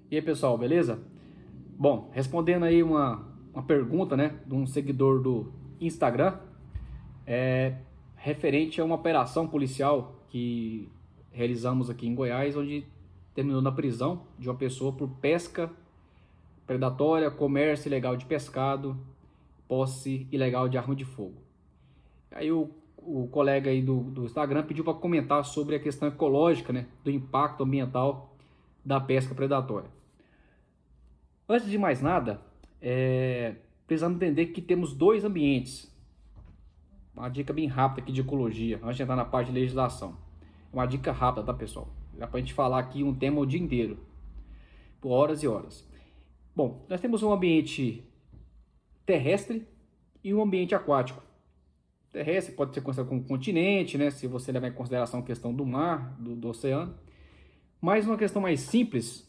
E aí, pessoal, beleza? Bom, respondendo aí uma pergunta, né, de um seguidor do Instagram, referente a uma operação policial que realizamos aqui em Goiás, onde terminou na prisão de uma pessoa por pesca predatória, comércio ilegal de pescado, posse ilegal de arma de fogo. Aí o colega aí do Instagram pediu para comentar sobre a questão ecológica, né, do impacto ambiental da pesca predatória. Antes de mais nada, precisamos entender que temos dois ambientes. Uma dica bem rápida aqui de ecologia, antes de entrar na parte de legislação. Uma dica rápida, tá, pessoal? Dá pra gente falar aqui um tema o dia inteiro, por horas e horas. Bom, nós temos um ambiente terrestre e um ambiente aquático. Terrestre pode ser considerado como continente, né? Se você levar em consideração a questão do mar, do oceano. Mas uma questão mais simples,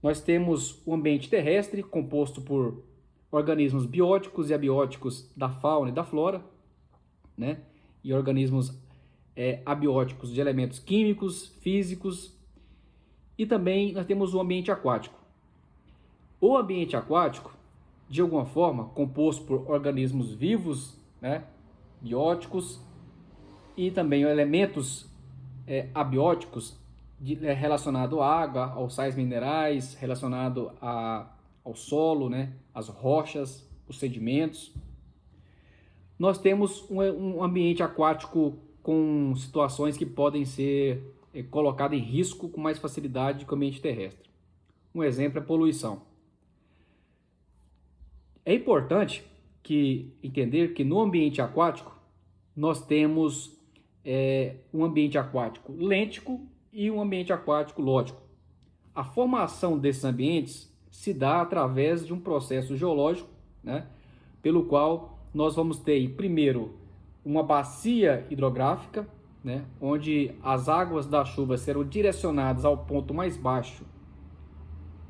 nós temos o ambiente terrestre, composto por organismos bióticos e abióticos da fauna e da flora, né? E organismos abióticos de elementos químicos, físicos. E também nós temos o ambiente aquático. O ambiente aquático, de alguma forma, composto por organismos vivos, né? Bióticos, e também elementos abióticos relacionado à água, aos sais minerais, relacionado ao solo, né, às rochas, os sedimentos. Nós temos um ambiente aquático com situações que podem ser colocadas em risco com mais facilidade que o ambiente terrestre. Um exemplo é a poluição. É importante entender que no ambiente aquático nós temos um ambiente aquático lêntico e um ambiente aquático lótico. A formação desses ambientes se dá através de um processo geológico, né, pelo qual nós vamos ter, primeiro, uma bacia hidrográfica, né, onde as águas da chuva serão direcionadas ao ponto mais baixo,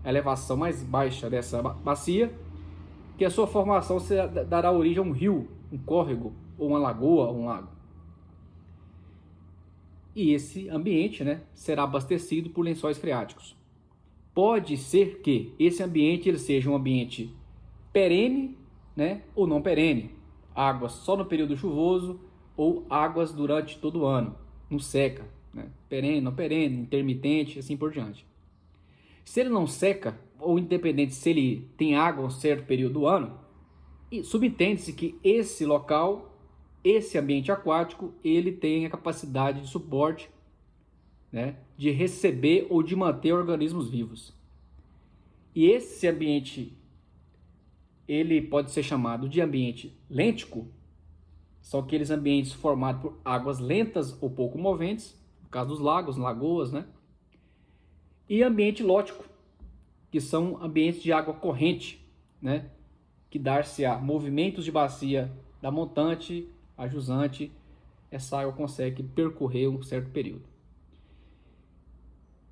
a elevação mais baixa dessa bacia, que a sua formação dará origem a um rio, um córrego, ou uma lagoa, ou um lago. E esse ambiente, né, será abastecido por lençóis freáticos. Pode ser que esse ambiente ele seja um ambiente perene, né, ou não perene. Águas só no período chuvoso ou águas durante todo o ano, não seca, né, perene, não perene, intermitente, assim por diante. Se ele não seca, ou independente se ele tem água um certo período do ano, subentende-se que esse local, esse ambiente aquático, ele tem a capacidade de suporte, né, de receber ou de manter organismos vivos. E esse ambiente, ele pode ser chamado de ambiente lêntico, são aqueles ambientes formados por águas lentas ou pouco moventes, no caso dos lagos, lagoas, né? E ambiente lótico, que são ambientes de água corrente, né, que dar-se-á movimentos de bacia da montante a jusante, essa água consegue percorrer um certo período.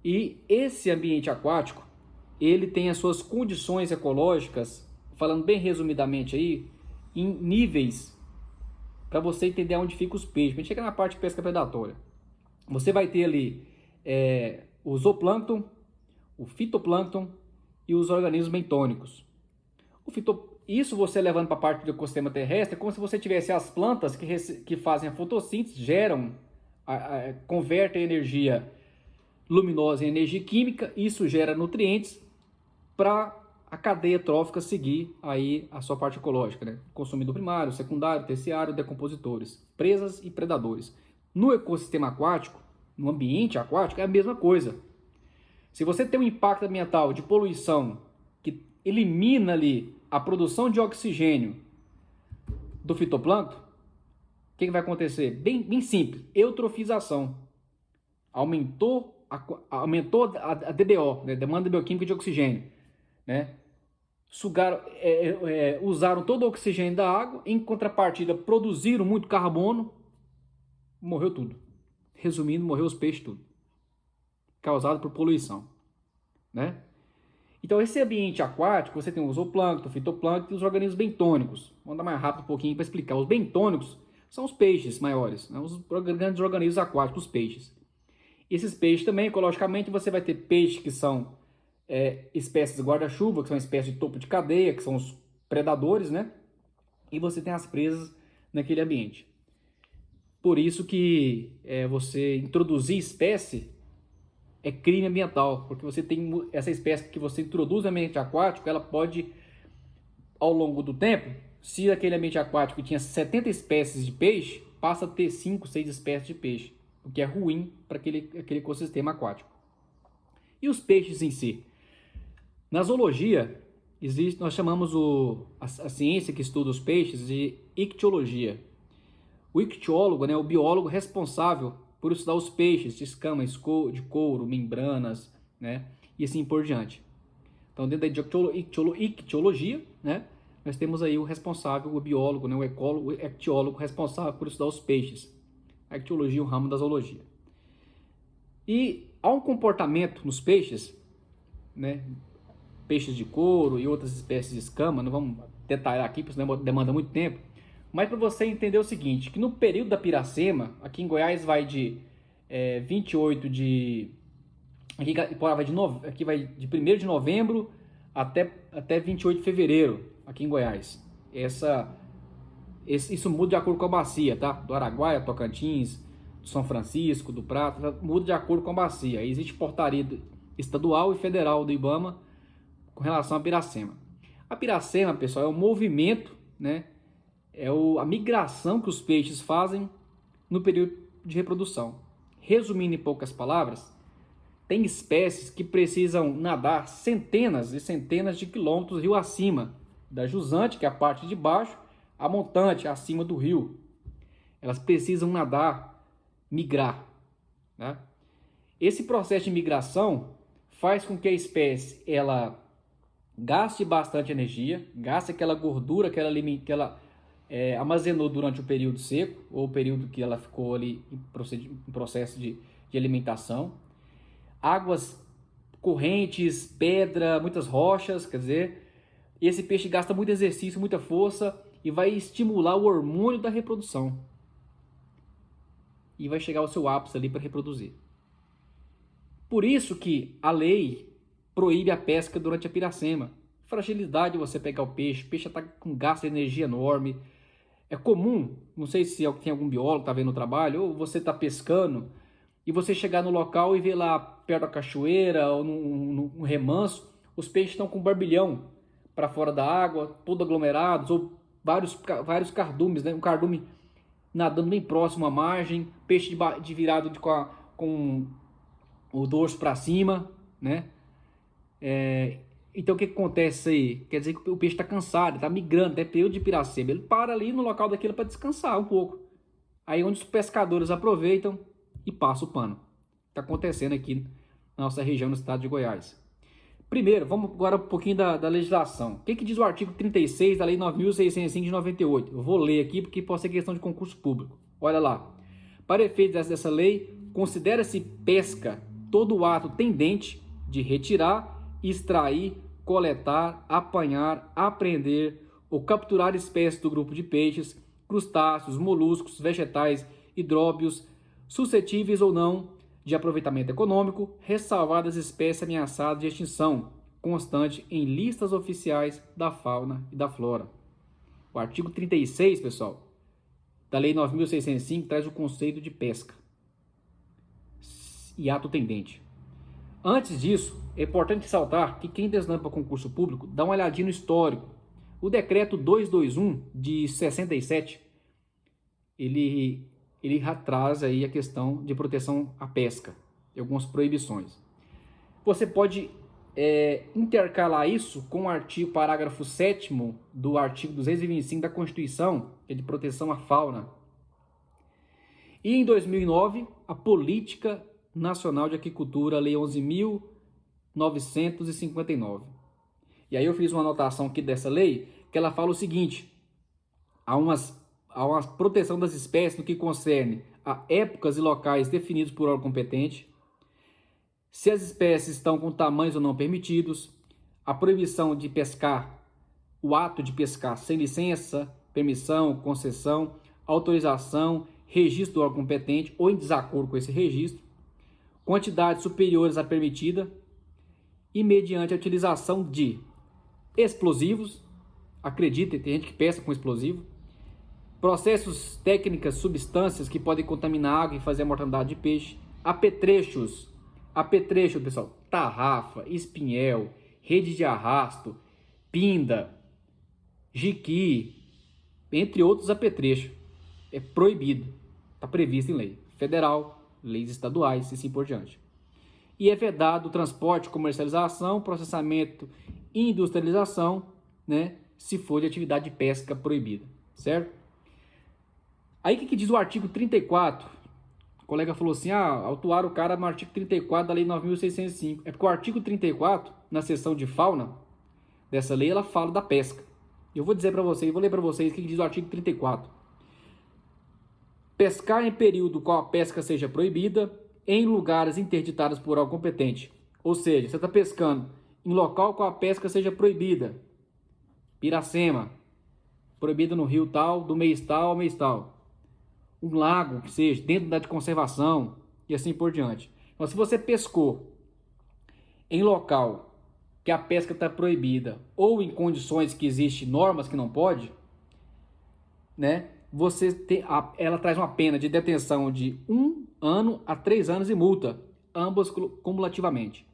E esse ambiente aquático, ele tem as suas condições ecológicas, falando bem resumidamente aí, em níveis, para você entender onde ficam os peixes. A gente chega na parte de pesca predatória. Você vai ter ali o zooplâncton, o fitoplâncton e os organismos bentônicos. Isso você levando para a parte do ecossistema terrestre é como se você tivesse as plantas que fazem a fotossíntese, convertem a energia luminosa em energia química, isso gera nutrientes para a cadeia trófica seguir aí a sua parte ecológica, né? Consumidor primário, secundário, terciário, decompositores, presas e predadores. No ecossistema aquático, no ambiente aquático, é a mesma coisa. Se você tem um impacto ambiental de poluição que elimina ali a produção de oxigênio do fitoplâncton, o que vai acontecer? Bem simples, eutrofização. Aumentou a DBO, né? Demanda bioquímica de oxigênio, né? Usaram todo o oxigênio da água, em contrapartida produziram muito carbono, morreu tudo. Resumindo, morreu os peixes tudo, causado por poluição, né? Então, esse ambiente aquático, você tem o zooplâncton, o fitoplâncton e os organismos bentônicos. Vamos dar mais rápido um pouquinho para explicar. Os bentônicos são os peixes maiores, né? Os grandes organismos aquáticos, os peixes. Esses peixes também, ecologicamente, você vai ter peixes que são espécies guarda-chuva, que são espécies de topo de cadeia, que são os predadores, né? E você tem as presas naquele ambiente. Por isso que você introduzir espécie é crime ambiental, porque você tem essa espécie que você introduz no ambiente aquático, ela pode, ao longo do tempo, se aquele ambiente aquático tinha 70 espécies de peixe, passa a ter 5, 6 espécies de peixe, o que é ruim para aquele ecossistema aquático. E os peixes em si? Na zoologia, nós chamamos a ciência que estuda os peixes de ictiologia. O ictiólogo, né, o biólogo responsável por estudar os peixes de escamas de couro, membranas, né, e assim por diante. Então, dentro da ictiologia, né, nós temos aí o responsável, o biólogo, né, o ecólogo, o ictiólogo responsável por estudar os peixes. A ictiologia é um ramo da zoologia. E há um comportamento nos peixes, né, peixes de couro e outras espécies de escama, não vamos detalhar aqui, porque senão demanda muito tempo, mas para você entender o seguinte, que no período da Piracema, aqui em Goiás vai de 28 de... Aqui vai de 1º de novembro até 28 de fevereiro, aqui em Goiás. Isso muda de acordo com a bacia, tá? Do Araguaia, Tocantins, do São Francisco, do Prata, muda de acordo com a bacia. Aí existe portaria estadual e federal do IBAMA com relação à Piracema. A Piracema, pessoal, é um movimento, né? A migração que os peixes fazem no período de reprodução. Resumindo em poucas palavras, tem espécies que precisam nadar centenas e centenas de quilômetros rio acima da jusante, que é a parte de baixo, a montante, acima do rio. Elas precisam nadar, migrar, né? Esse processo de migração faz com que a espécie ela gaste bastante energia, gaste aquela gordura que ela armazenou durante o período seco, ou o período que ela ficou ali em processo de alimentação. Águas correntes, pedra, muitas rochas, quer dizer, esse peixe gasta muito exercício, muita força e vai estimular o hormônio da reprodução. E vai chegar ao seu ápice ali para reproduzir. Por isso que a lei proíbe a pesca durante a Piracema. Fragilidade de você pegar o peixe está com gasto de energia enorme. É comum, não sei se tem algum biólogo que está vendo o trabalho, ou você está pescando e você chegar no local e ver lá perto da cachoeira ou num remanso, os peixes estão com barbilhão para fora da água, todos aglomerados, ou vários cardumes, né? Um cardume nadando bem próximo à margem, peixe virado com o dorso para cima, né? Então o que acontece aí? Quer dizer que o peixe está cansado, está migrando, é período de Piracema, ele para ali no local daquilo para descansar um pouco. Aí onde os pescadores aproveitam e passam o pano. Está acontecendo aqui na nossa região, no estado de Goiás. Primeiro, vamos agora um pouquinho da legislação. O que diz o artigo 36 da Lei 9.605 de 98? Eu vou ler aqui porque pode ser questão de concurso público. Olha lá. Para efeitos dessa lei, considera-se pesca todo o ato tendente de retirar, extrair, coletar, apanhar, apreender ou capturar espécies do grupo de peixes, crustáceos, moluscos, vegetais, hidróbios, suscetíveis ou não de aproveitamento econômico, ressalvadas espécies ameaçadas de extinção, constante em listas oficiais da fauna e da flora. O artigo 36, pessoal, da Lei 9.605 traz o conceito de pesca e ato tendente. Antes disso, é importante ressaltar que quem deslampa para concurso público dá uma olhadinha no histórico. O decreto 221 de 67, ele traz aí a questão de proteção à pesca e algumas proibições. Você pode intercalar isso com o parágrafo 7º do artigo 225 da Constituição, que é de proteção à fauna. E em 2009, a Política Nacional de Aquicultura, Lei 11.959. E aí eu fiz uma anotação aqui dessa lei, que ela fala o seguinte: há uma proteção das espécies no que concerne a épocas e locais definidos por órgão competente, se as espécies estão com tamanhos ou não permitidos, a proibição de pescar, o ato de pescar sem licença, permissão, concessão, autorização, registro do órgão competente ou em desacordo com esse registro, quantidades superiores à permitida e mediante a utilização de explosivos, acreditem, tem gente que pesca com explosivo, processos, técnicas, substâncias que podem contaminar a água e fazer a mortandade de peixe, apetrechos, pessoal, tarrafa, espinhel, rede de arrasto, pinda, jiqui, entre outros apetrechos. É proibido, está previsto em lei federal, leis estaduais e assim por diante. E é vedado o transporte, comercialização, processamento e industrialização, né, se for de atividade de pesca proibida, certo? Aí o que diz o artigo 34? O colega falou assim, autuaram o cara no artigo 34 da lei 9.605. É porque o artigo 34, na seção de fauna dessa lei, ela fala da pesca. Eu vou dizer para vocês, vou ler para vocês o que diz o artigo 34. Pescar em período qual a pesca seja proibida, em lugares interditados por órgão competente. Ou seja, você está pescando em local qual a pesca seja proibida. Piracema, proibida no rio tal, do mês tal ao mês tal. Um lago, que seja, dentro da de conservação e assim por diante. Então, se você pescou em local que a pesca está proibida ou em condições que existem normas que não pode, né? Ela traz uma pena de detenção de 1 ano a 3 anos e multa, ambas cumulativamente.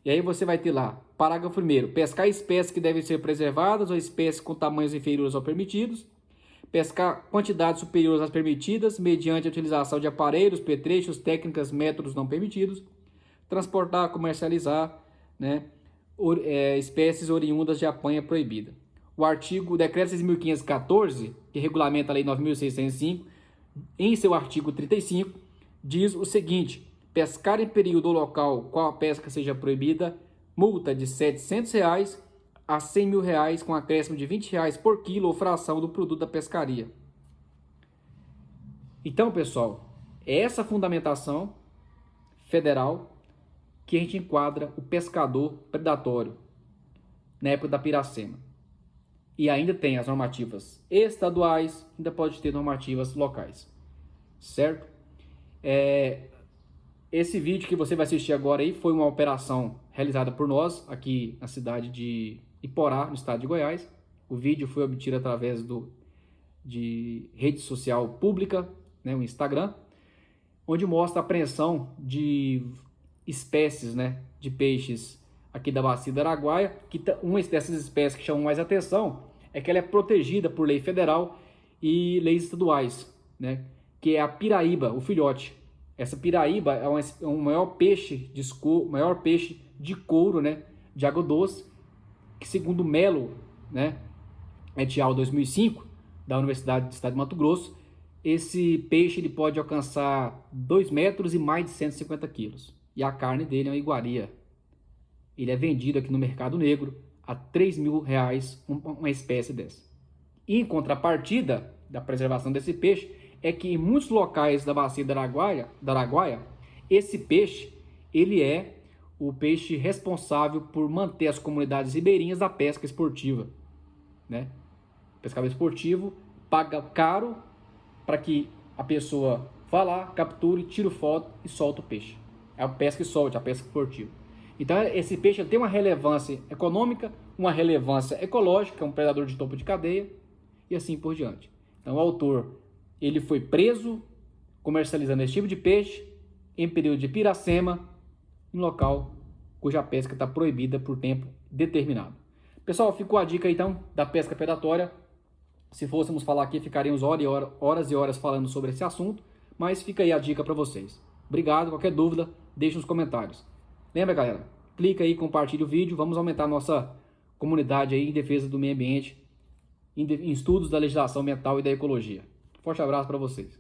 E aí você vai ter lá, parágrafo 1º, pescar espécies que devem ser preservadas ou espécies com tamanhos inferiores aos permitidos, pescar quantidades superiores às permitidas, mediante a utilização de aparelhos, petrechos, técnicas, métodos não permitidos, transportar, comercializar, né, espécies oriundas de apanha proibida. O decreto 6.514, que regulamenta a lei 9.605, em seu artigo 35, diz o seguinte: pescar em período ou local qual a pesca seja proibida, multa de R$ 700 a R$ 100 mil, com acréscimo de R$ 20 por quilo ou fração do produto da pescaria. Então, pessoal, é essa fundamentação federal que a gente enquadra o pescador predatório na época da Piracema. E ainda tem as normativas estaduais, ainda pode ter normativas locais, certo? Esse vídeo que você vai assistir agora aí foi uma operação realizada por nós aqui na cidade de Iporá, no estado de Goiás. O vídeo foi obtido através de rede social pública, né, o Instagram, onde mostra a apreensão de espécies, né, de peixes aqui da bacia do Araguaia, que uma dessas espécies que chamam mais atenção é que ela é protegida por lei federal e leis estaduais, né, que é a piraíba, o filhote. Essa piraíba é um maior peixe de couro, né, de água doce, que segundo Melo, né, et al. 2005, da Universidade do Estado de Mato Grosso, esse peixe ele pode alcançar 2 metros e mais de 150 quilos. E a carne dele é uma iguaria. Ele é vendido aqui no mercado negro a R$ 3 mil uma espécie dessa. E em contrapartida da preservação desse peixe, é que em muitos locais da bacia da Araguaia, esse peixe ele é o peixe responsável por manter as comunidades ribeirinhas da pesca esportiva, né? O pescador esportivo paga caro para que a pessoa vá lá, capture, tire foto e solta o peixe. É a pesca e solte, a pesca esportiva. Então esse peixe tem uma relevância econômica, uma relevância ecológica, é um predador de topo de cadeia e assim por diante. Então o autor ele foi preso comercializando esse tipo de peixe em período de Piracema, em local cuja pesca está proibida por tempo determinado. Pessoal, ficou a dica então da pesca predatória. Se fôssemos falar aqui, ficaríamos horas e horas falando sobre esse assunto, mas fica aí a dica para vocês. Obrigado, qualquer dúvida, deixe nos comentários. Lembra, galera? Clica aí, compartilha o vídeo, vamos aumentar a nossa comunidade aí em defesa do meio ambiente, em estudos da legislação ambiental e da ecologia. Forte abraço para vocês.